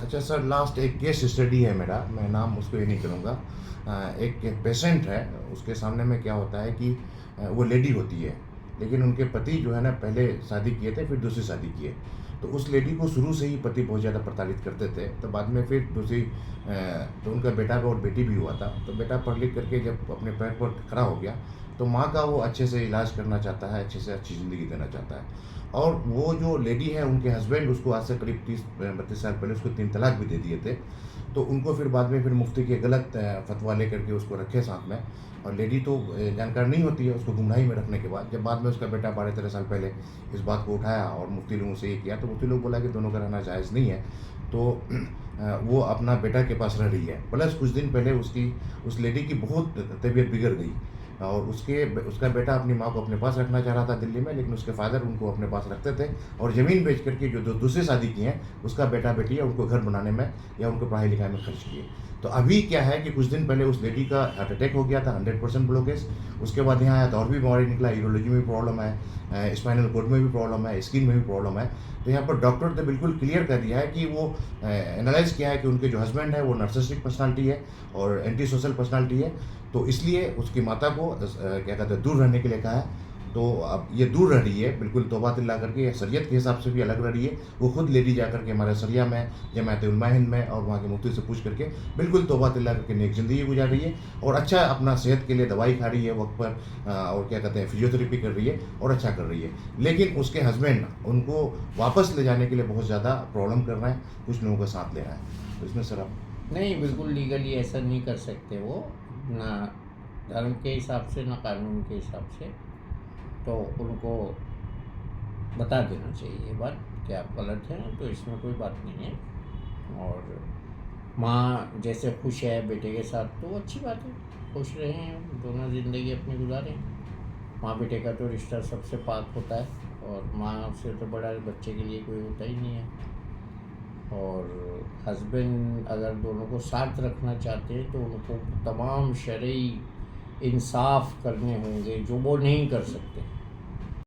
अच्छा sir, last एक case study है मेरा, मैं नाम उसको ये नहीं करूँगा। एक पेशेंट है, उसके सामने में क्या होता है कि वो लेडी होती है, लेकिन उनके पति जो है ना पहले शादी किए थे, फिर दूसरी शादी किए। तो उस लेडी को शुरू से ही पति बहुत ज़्यादा प्रताड़ित करते थे, तो बाद में फिर तो उनका बेटा और बेटी भी हुआ था। तो बेटा पढ़ लिख करके जब अपने पैर पर खड़ा हो गया, तो माँ का वो अच्छे से इलाज करना चाहता है, अच्छे से अच्छी ज़िंदगी देना चाहता है। और वो जो लेडी है, उनके हस्बैंड उसको आज से करीब 30-32 साल पहले उसको 3 तलाक भी दे दिए थे। तो उनको फिर बाद में फिर मुफ्ती के गलत फतवा लेकर के उसको रखे साथ में। और लेडी तो जानकार नहीं होती है, उसको गुमराही में रखने के बाद जब बाद में उसका बेटा 12-13 साल पहले इस बात को उठाया और मुफ्ती लोगों से ये किया, तो मुफ्ती लोग बोला कि दोनों का रहना जायज़ नहीं है। तो वो अपना बेटा के पास रह रही है। प्लस कुछ दिन पहले उस लेडी की बहुत तबीयत बिगड़ गई, और उसका बेटा अपनी माँ को अपने पास रखना चाह रहा था दिल्ली में, लेकिन उसके फादर उनको अपने पास रखते थे। और ज़मीन बेच करके जो दूसरी शादी की हैं, उसका बेटा बेटी है, उनको घर बनाने में या उनको पढ़ाई लिखाई में खर्च किए। तो अभी क्या है कि कुछ दिन पहले उस लेडी का हार्ट अटैक हो गया था, 100% ब्लॉकेज। उसके बाद यहाँ आया तो और भी बीमारी निकला, यूरोलॉजी में भी प्रॉब्लम है, स्पाइनल कोड में भी प्रॉब्लम है, स्किन में भी प्रॉब्लम है। तो यहाँ पर डॉक्टर ने बिल्कुल क्लियर कर दिया है कि वो एनालाइज़ किया है कि उनके जो हस्बैंड है वो नार्सिसिस्टिक पर्सनालिटी है और एंटी सोशल पर्सनालिटी है। तो इसलिए उसकी माता को क्या कहते हैं, दूर रहने के लिए कहा है। तो अब ये दूर रह रही है, बिल्कुल तौबा तिल्ला करके, शरीयत के हिसाब से भी अलग रह रही है। वो खुद लेडी जा करके हमारे सरिया में, जमात उलमा हिंद में और वहाँ के मुफ्ती से पूछ करके बिल्कुल तौबा तिल्ला करके नेक ज़िंदगी गुजार रही है, और अच्छा अपना सेहत के लिए दवाई खा रही है वक्त पर, और क्या कहते हैं, फिजियोथेरेपी कर रही है और अच्छा कर रही है। लेकिन उसके हस्बैंड उनको वापस ले जाने के लिए बहुत ज़्यादा प्रॉब्लम कर रहे हैं, कुछ लोगों का साथ ले रहे हैं। तो इसमें सर आप नहीं, बिल्कुल लीगली ऐसा नहीं कर सकते वो, ना धर्म के हिसाब से ना कानून के हिसाब से। तो उनको बता देना चाहिए ये बात कि आप गलत हैं, तो इसमें कोई बात नहीं है। और माँ जैसे खुश है बेटे के साथ तो अच्छी बात है, खुश रहे हैं, दोनों ज़िंदगी अपनी गुजारें। माँ बेटे का तो रिश्ता सबसे पाक होता है, और माँ से तो बड़ा बच्चे के लिए कोई होता ही नहीं है। और हस्बैंड अगर दोनों को साथ रखना चाहते हैं तो उनको तमाम शरई इंसाफ करने होंगे जो वो नहीं कर सकते।